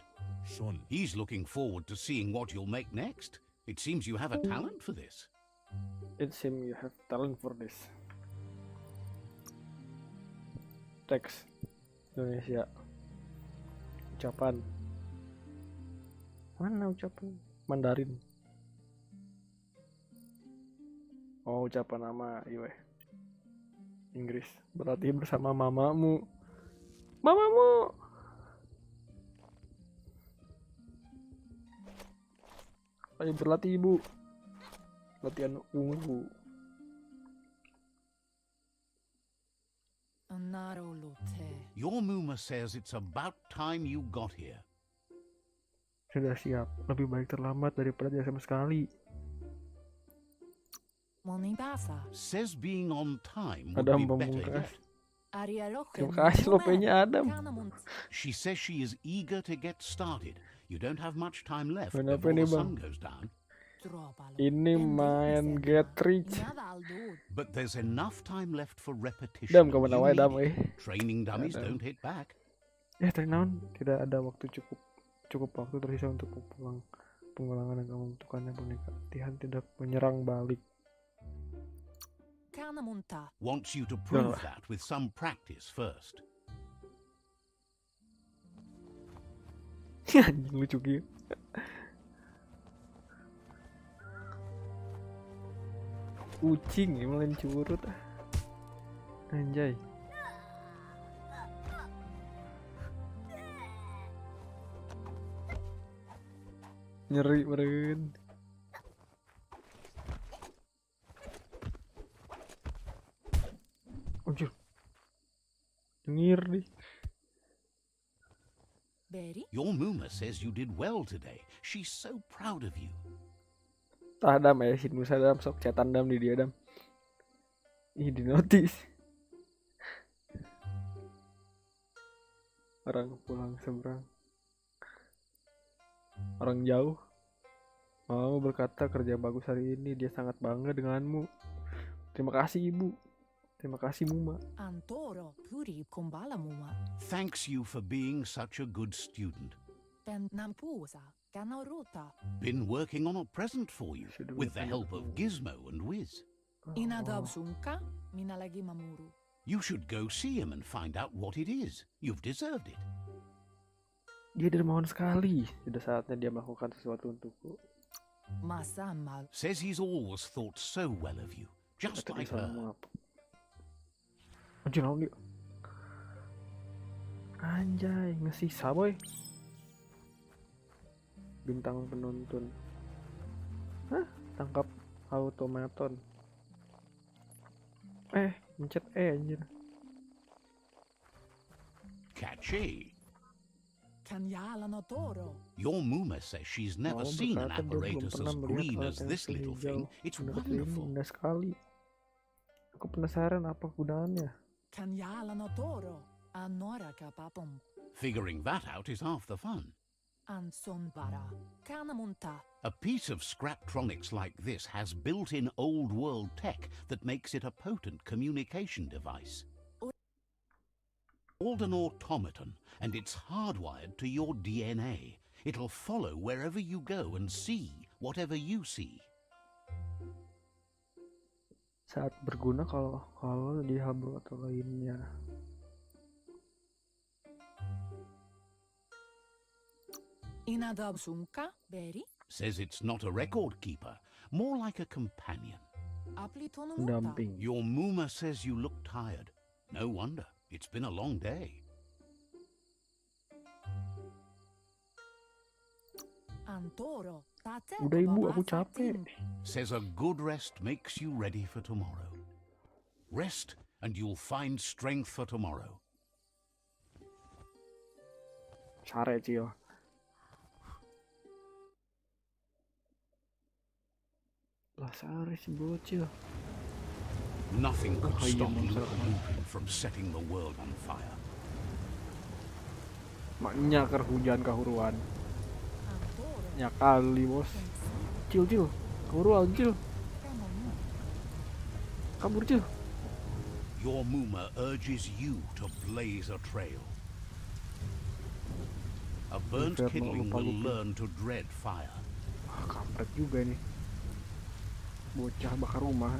[SPEAKER 3] He's looking forward to seeing what you'll make next. It seems you have a talent for this.
[SPEAKER 1] It seems you have talent for this. Teks Indonesia. Ucapan. Mana ucapan? Mandarin. Oh, ucapan nama iwe. Inggris. Berarti bersama mamamu. Mamamu. Ayo berlatih, ibu. Latihan ungu.
[SPEAKER 3] Your Muma says it's about time you got here.
[SPEAKER 1] Sudah siap. Lebih baik terlambat daripada tidak sama sekali.
[SPEAKER 3] Says being on time would
[SPEAKER 1] Adam
[SPEAKER 3] be better
[SPEAKER 1] pemungkas.
[SPEAKER 3] yet.
[SPEAKER 1] Terima kasih lopenya Adam.
[SPEAKER 3] She says she is eager to get started. You don't have much time left
[SPEAKER 1] Kenapa
[SPEAKER 3] before
[SPEAKER 1] nih,
[SPEAKER 3] the
[SPEAKER 1] Bang?
[SPEAKER 3] sun goes down.
[SPEAKER 1] Ini main get rich.
[SPEAKER 3] But there's enough time left for repetition.
[SPEAKER 1] Dam kamu
[SPEAKER 3] You
[SPEAKER 1] nawai
[SPEAKER 3] need
[SPEAKER 1] dam
[SPEAKER 3] it. Training dummies
[SPEAKER 1] Adam.
[SPEAKER 3] don't hit back.
[SPEAKER 1] Ya ternaun tidak ada waktu cukup waktu tersisa untuk pengulangan yang kamu butuhkannya. Boneka latihan tidak menyerang balik.
[SPEAKER 3] Wants you to prove that with some practice first.
[SPEAKER 1] Anjing lucu gitu. Kucing ya malah curut. Anjay. Nyeri meren. Anjir. Dengir nih.
[SPEAKER 3] Your Muma says you did well today. She's so proud of you.
[SPEAKER 1] Adam ya, si Musa Adam sok cetan Dam di dia Dam. Ih di notis. Orang pulang seberang. Orang jauh. Mau berkata kerja bagus hari ini, dia sangat bangga denganmu. Terima kasih ibu. Terima kasih Muma.
[SPEAKER 3] Thanks you for being such a good student.
[SPEAKER 7] Kanoruta.
[SPEAKER 3] Been working on a present for you,
[SPEAKER 1] Sudah
[SPEAKER 3] with the
[SPEAKER 1] banyak.
[SPEAKER 3] help of Gizmo and Wiz.
[SPEAKER 7] Inadab sungka, mina lagi mamuru.
[SPEAKER 3] You should go see him and find out what it is. You've deserved it.
[SPEAKER 1] Dia dermawan sekali. Sudah saatnya dia melakukan sesuatu untukku.
[SPEAKER 7] Masamal.
[SPEAKER 3] Says he's always thought so well of you, just
[SPEAKER 1] Kata
[SPEAKER 3] like
[SPEAKER 1] dia
[SPEAKER 3] her.
[SPEAKER 1] ngomong apa? Anjir, naon dia? Anjay, ngesisa boy. Bintang penuntun. Hah? Tangkap automaton. Mencet anjir.
[SPEAKER 3] Catchy.
[SPEAKER 7] Kanyala no toro.
[SPEAKER 3] Your Muma says she's never seen an
[SPEAKER 1] berkata dia belum
[SPEAKER 3] apparatus
[SPEAKER 1] pernah
[SPEAKER 3] as
[SPEAKER 1] melihat
[SPEAKER 3] green
[SPEAKER 1] alat
[SPEAKER 3] as
[SPEAKER 1] yang
[SPEAKER 3] this little
[SPEAKER 1] sehijau.
[SPEAKER 3] thing. It's
[SPEAKER 1] Menurut dia ini
[SPEAKER 3] wonderful.
[SPEAKER 1] indah sekali. Aku penasaran apa gunaannya.
[SPEAKER 7] Kanyala no toro. Anora kapapom.
[SPEAKER 3] Figuring that out is half the fun.
[SPEAKER 7] Anson bara. Kanamunta.
[SPEAKER 3] A piece of Scraptronics like this has built-in old world tech that makes it a potent communication device. Called an automaton, and it's hardwired to your DNA. It'll follow wherever you go and see whatever you see.
[SPEAKER 1] Saat berguna kalau dihabur atau lainnya.
[SPEAKER 7] Inadab sungka, beri.
[SPEAKER 3] Says it's not a record keeper, more like a companion.
[SPEAKER 7] Aplitonumuta.
[SPEAKER 1] Pendamping.
[SPEAKER 3] Your Muma says you look tired. No wonder. It's been a long day.
[SPEAKER 7] Antoro. Tate
[SPEAKER 1] Udah ibu, aku
[SPEAKER 7] babasa
[SPEAKER 1] capek.
[SPEAKER 7] ting.
[SPEAKER 3] Says a good rest makes you ready for tomorrow. Rest and you'll find strength for tomorrow.
[SPEAKER 1] Sare Cio. Lah sare si bocil.
[SPEAKER 3] Nothing could
[SPEAKER 1] Oh, iya,
[SPEAKER 3] stop
[SPEAKER 1] monster.
[SPEAKER 3] Mutan from setting the world on fire.
[SPEAKER 1] Maknya hujan kahuruan.
[SPEAKER 7] Antoro.
[SPEAKER 1] Ya kali bos. Cil. Kahuruan cil.
[SPEAKER 7] Kanamu.
[SPEAKER 1] Kabur cil.
[SPEAKER 3] Your Muma urges you to blaze a trail. A burnt
[SPEAKER 1] Inferno
[SPEAKER 3] kidling will
[SPEAKER 1] lupa-lupa.
[SPEAKER 3] learn to dread fire.
[SPEAKER 1] Kampret juga nih. Bocah bakar rumah.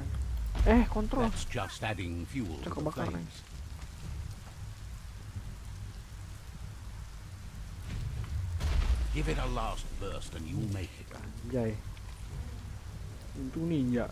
[SPEAKER 1] Kontrol.
[SPEAKER 3] That's just adding fuel to
[SPEAKER 1] Cek
[SPEAKER 3] the
[SPEAKER 1] kebakaran.
[SPEAKER 3] flames. Give it a last burst and you'll make it.
[SPEAKER 1] Anjay. Untung ninja.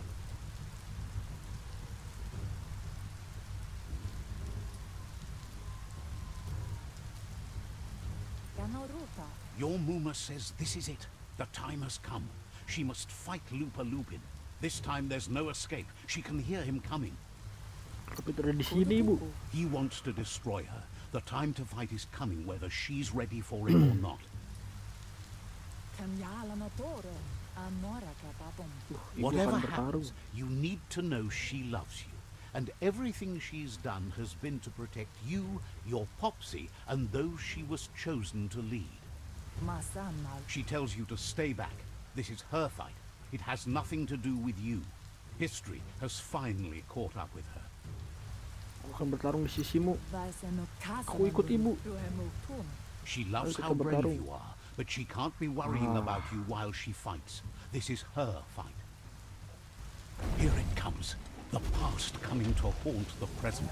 [SPEAKER 7] Kanoruta.
[SPEAKER 3] Your Muma says this is it. The time has come. She must fight Lupa Lupin. This time there's no escape. She can hear him coming.
[SPEAKER 1] Tapi itu ada di sini, Bu.
[SPEAKER 3] He wants to destroy her. The time to fight is coming whether she's ready for it or not.
[SPEAKER 7] Kanyala no toro. Anora kapapom.
[SPEAKER 1] Ibu
[SPEAKER 3] Whatever
[SPEAKER 1] akan bertarung.
[SPEAKER 3] happens, you need to know she loves you. And everything she's done has been to protect you, your Popsy, and those she was chosen to lead.
[SPEAKER 7] Masamal.
[SPEAKER 3] She tells you to stay back. This is her fight. It has nothing to do with you. History has finally caught up with her.
[SPEAKER 1] Aku akan bertarung di sisimu.
[SPEAKER 7] Vaiseno
[SPEAKER 1] Aku ikut ibu.
[SPEAKER 7] Ruhemutun.
[SPEAKER 3] She loves
[SPEAKER 1] Ayo
[SPEAKER 3] how
[SPEAKER 1] kita
[SPEAKER 3] brave
[SPEAKER 1] bertarung.
[SPEAKER 3] you are, but she can't be worrying
[SPEAKER 1] Ah.
[SPEAKER 3] about you while she fights. This is her fight. Here it comes. The past coming to haunt the present.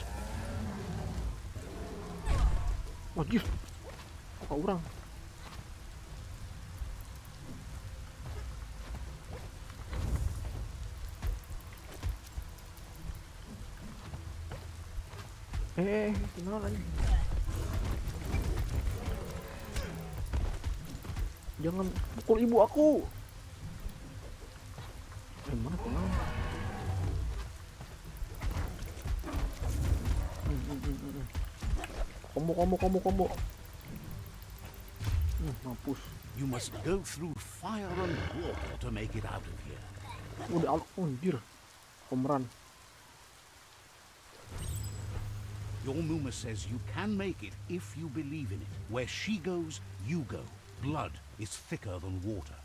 [SPEAKER 1] Anjir. Kok orang? Kenal lagi. Jangan pukul ibu aku. Mana kenal? Combo. Mampus.
[SPEAKER 3] You must go through fire and water to make it out of here.
[SPEAKER 1] Udah anjir. Komeran.
[SPEAKER 3] Your Muma says you can make it if you believe in it. Where she goes, you go. Blood is thicker than water.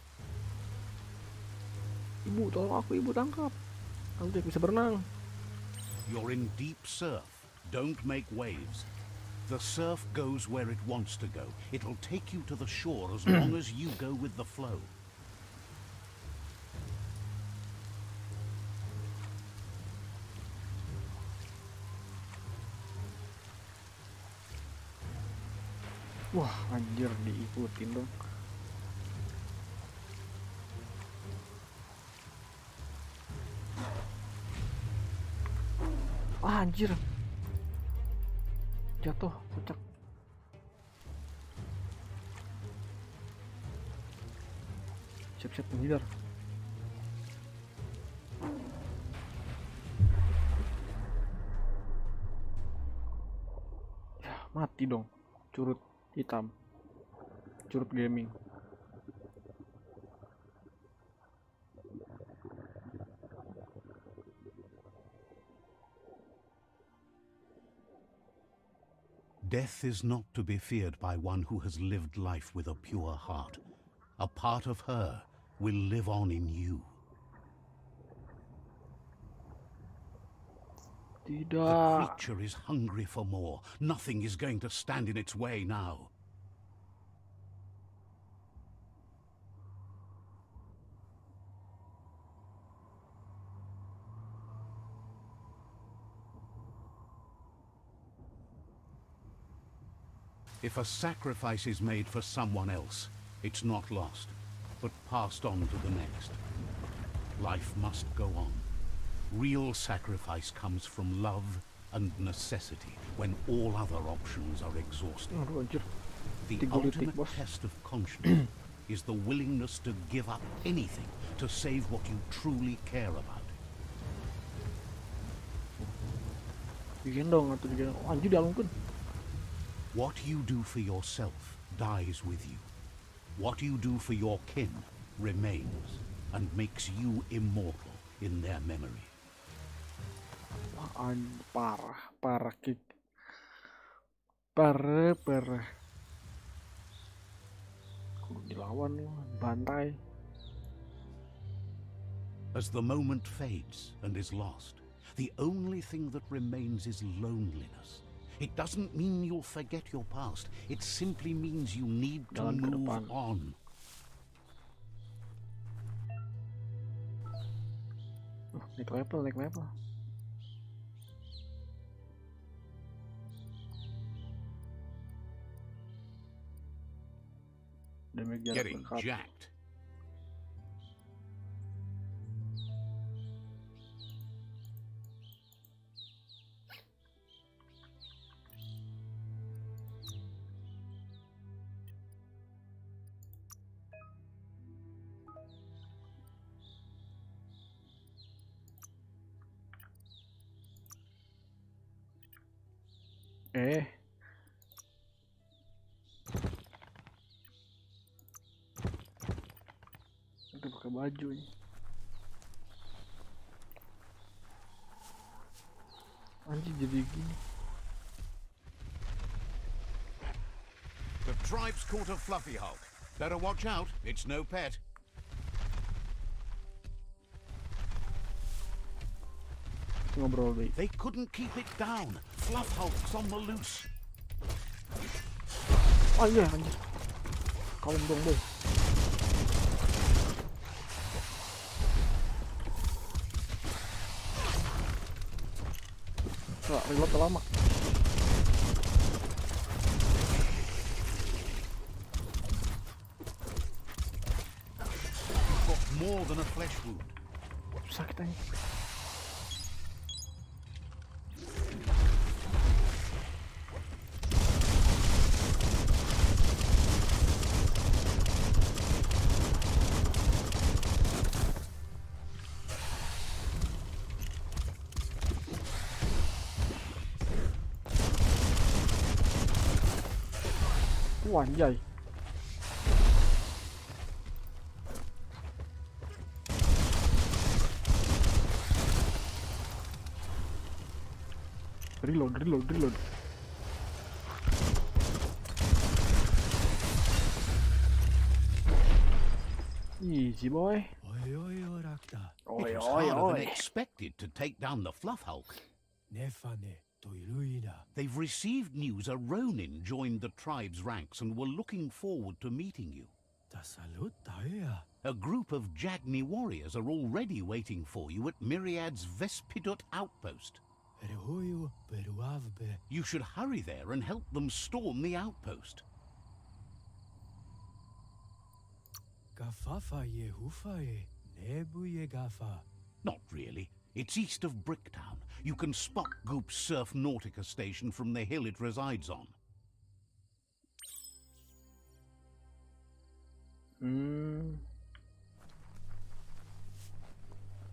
[SPEAKER 1] Ibu, tolong aku, ibu tangkap. Aku tidak bisa berenang.
[SPEAKER 3] You're in deep surf. Don't make waves. The surf goes where it wants to go. It'll take you to the shore as long as you go with the flow.
[SPEAKER 1] Wah, anjir diikutin dong. Ah, anjir. Jatuh, kocak. Siap-siap menghindar. Ya, mati dong. Curut hitam. Curut gaming.
[SPEAKER 3] Death is not to be feared by one who has lived life with a pure heart. A part of her will live on in you. The
[SPEAKER 1] Tidak.
[SPEAKER 3] creature is hungry for more. Nothing is going to stand in its way now. If a sacrifice is made for someone else, it's not lost, but passed on to the next. Life must go on. Real sacrifice comes from love and necessity, when all other options are exhausted.
[SPEAKER 1] Aduh, anjir.
[SPEAKER 3] The
[SPEAKER 1] Tigolitik,
[SPEAKER 3] ultimate
[SPEAKER 1] bos.
[SPEAKER 3] test of conscience is the willingness to give up anything to save what you truly care about.
[SPEAKER 1] Bikin dong atau bikin. Oh, anjir dialungkan.
[SPEAKER 3] What you do for yourself dies with you. What you do for your kin remains and makes you immortal in their memory.
[SPEAKER 1] Parah kick. Parah. Kudu dilawan nih, bantai.
[SPEAKER 3] As the moment fades and is lost, the only thing that remains is loneliness. It doesn't mean you'll forget your past. It simply means you need to
[SPEAKER 1] Jalan ke
[SPEAKER 3] move
[SPEAKER 1] depan.
[SPEAKER 3] on.
[SPEAKER 1] Naik level. Damage jarak
[SPEAKER 3] Getting
[SPEAKER 1] dekat.
[SPEAKER 3] jacked.
[SPEAKER 1] Udah pakai baju ini. Anjir jadi gini.
[SPEAKER 3] The tribe's caught a fluffy hulk. Better watch out. It's no pet.
[SPEAKER 1] Ngobrol deh.
[SPEAKER 3] They couldn't keep it down. Fluff hulk's on the loose.
[SPEAKER 1] Oh iya anjir. Kalem dong boy. Wah, reload lama.
[SPEAKER 3] Got more than a flesh wound.
[SPEAKER 1] Sakit aja. Wah, anjay. Reload. Easy boy.
[SPEAKER 3] It was harder than expected to take down the fluff hulk. They've received news a Ronin joined the tribe's ranks and were looking forward to meeting you. A group of Jagni warriors are already waiting for you at Myriad's Vespidut outpost. You should hurry there and help them storm the outpost. Not really. It's east of Bricktown. You can spot Goop's Surf Nautica station from the hill it resides on.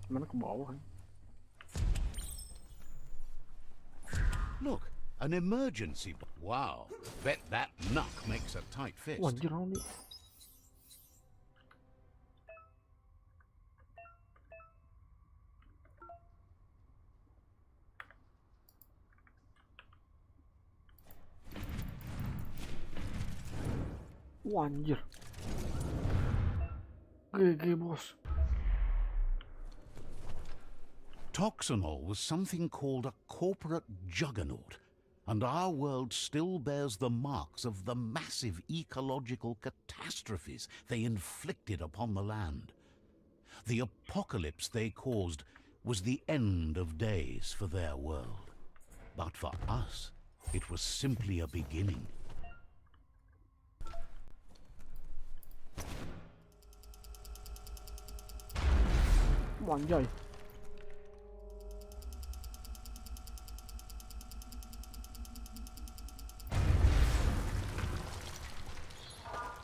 [SPEAKER 1] Mana ke bawah kan?
[SPEAKER 3] Look, an emergency. Wow, bet that knuck makes a tight fist.
[SPEAKER 1] Wah, anjir nih. Wah, anjir. GG, bos.
[SPEAKER 3] Toxanol was something called a corporate juggernaut, and our world still bears the marks of the massive ecological catastrophes they inflicted upon the land. The apocalypse they caused was the end of days for their world. But for us, it was simply a beginning.
[SPEAKER 1] Anjay.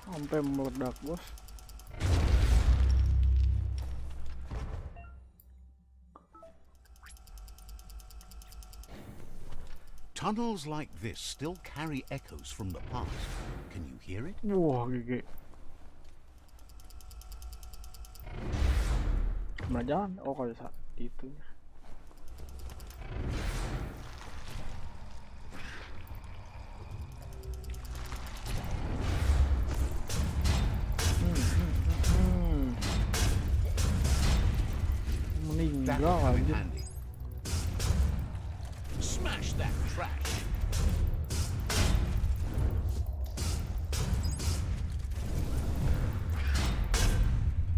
[SPEAKER 1] Sampai meledak, bos.
[SPEAKER 3] Tunnels like this still carry echoes from the past. Can you hear it?
[SPEAKER 1] Wah, GG. Mana jalan? Oh, kalau saat itu.
[SPEAKER 3] That
[SPEAKER 1] Meninggal
[SPEAKER 3] would come in
[SPEAKER 1] aja.
[SPEAKER 3] handy. Smash that trash.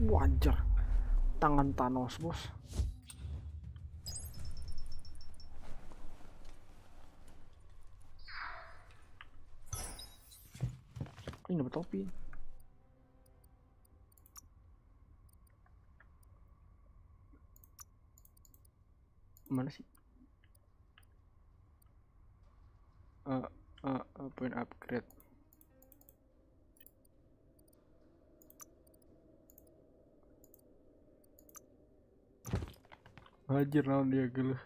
[SPEAKER 1] Wajar. Tangan Thanos, bos. Ini dapat topi. Mana sih? Point upgrade. Anjir, naon dia geuleuh.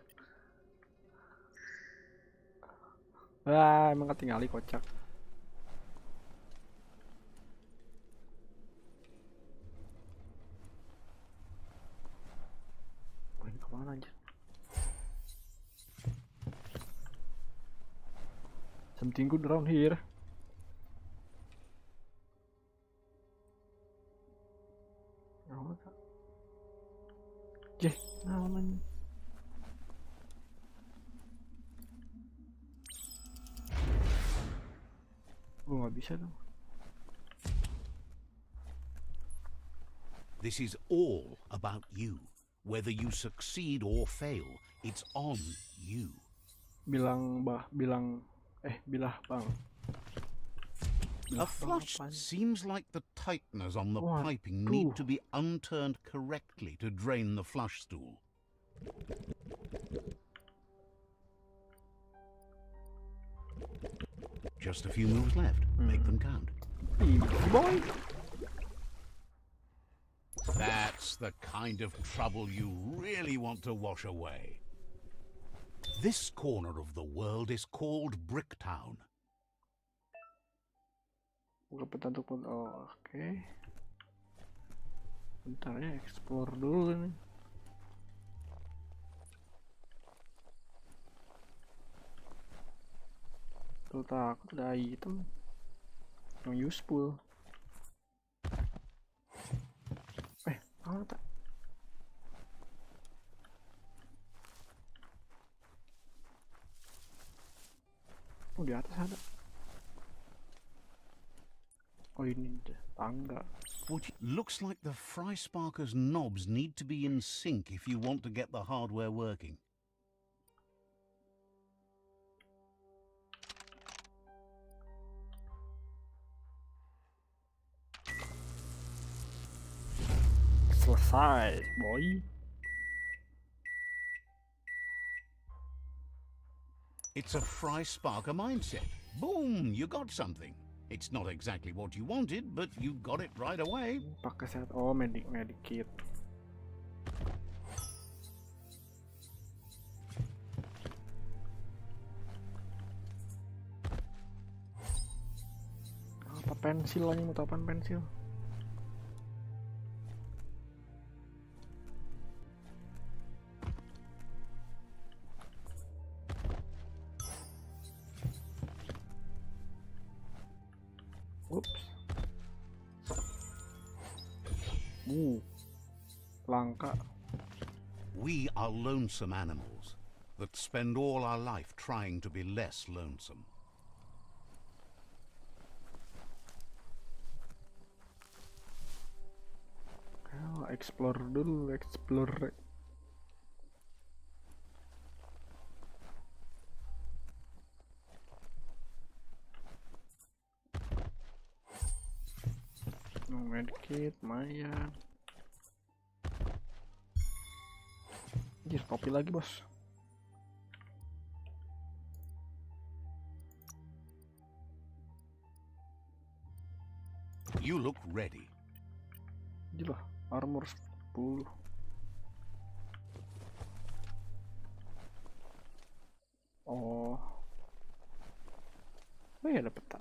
[SPEAKER 1] Emang ketinggali kocak. Ini kemana anjir? Something good around here. Oh, Jeh, namanya. Gue nggak bisa dong.
[SPEAKER 3] This is all about you. Whether you succeed or fail, it's on you.
[SPEAKER 1] Bilah bang.
[SPEAKER 3] A flush seems like the tighteners on the
[SPEAKER 1] Waduh.
[SPEAKER 3] piping need to be unturned correctly to drain the flush stool. Just a few moves left. Make them count.
[SPEAKER 1] Boy.
[SPEAKER 3] That's the kind of trouble you really want to wash away. This corner of the world is called Bricktown.
[SPEAKER 1] Buka peta untuk oke. Bentar ya, explore dulu nih. Tuh takut ada item yang useful. Apa tak? Oh, di atas ada. Oh, ini tangga.
[SPEAKER 3] Looks like the fry sparker's knobs need to be in sync if you want to get the hardware working.
[SPEAKER 1] Selesai, boy.
[SPEAKER 3] It's a fry sparker mindset. Boom, you got something. It's not exactly what you wanted, but you got it right away.
[SPEAKER 1] Pakai set. Oh, medikit. Apa pensil lagi, mau apaan pensil? Ups. Langka.
[SPEAKER 3] We are lonesome animals that spend all our life trying to be less lonesome.
[SPEAKER 1] Explore dulu, explore. Medkit, Maya. Anjir, topi lagi, bos.
[SPEAKER 3] You look ready.
[SPEAKER 1] Gila, armor 10. Oh. Oh ya, ada peta.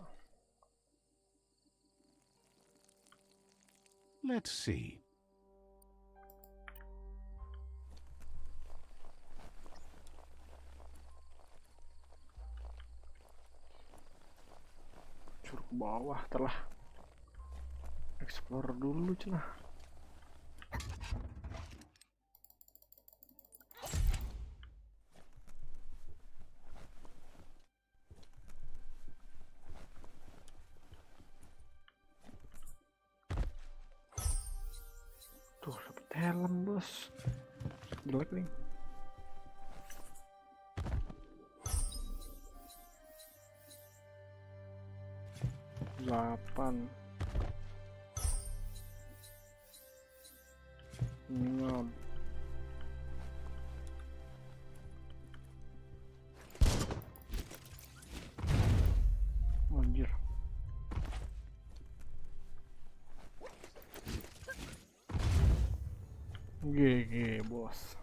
[SPEAKER 3] Let's see.
[SPEAKER 1] Suruh ke bawah telah. Explore dulu cenah. Tuh, dapet helm, bos. Jelek nih. Delapan. 6. Anjir. GG, bos.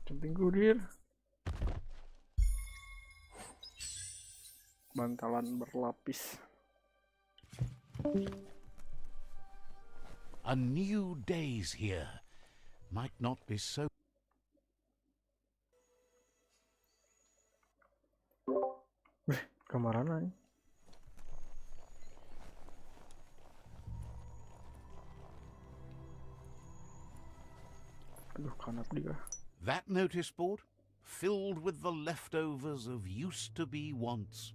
[SPEAKER 1] Cantik gudir. Bantalan berlapis.
[SPEAKER 3] A new day's here. Might not be so.
[SPEAKER 1] Kamar mana? Aduh, kanap dia.
[SPEAKER 3] That notice board, filled with the leftovers of used-to-be wants.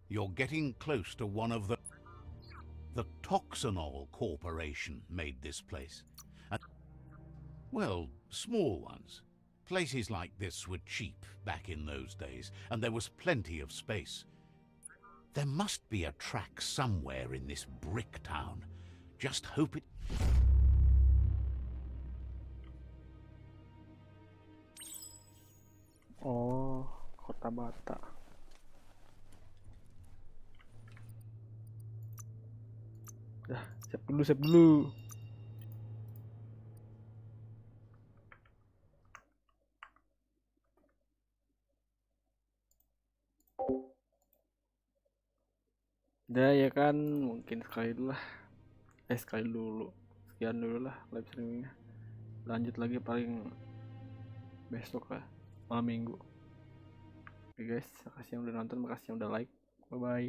[SPEAKER 3] You're getting close to one of the... The Toxanol Corporation made this place. Well, small ones. Places like this were cheap back in those days, and there was plenty of space. There must be a track somewhere in this brick town. Just hope it...
[SPEAKER 1] Oh, Kota Bata. Dah, siap dulu. Udah ya kan, mungkin sekali dulu lah. Sekali dulu. Sekian dulu lah live streamingnya. Lanjut lagi paling besok lah, malam minggu. Oke guys, makasih yang udah nonton, makasih yang udah like. Bye bye.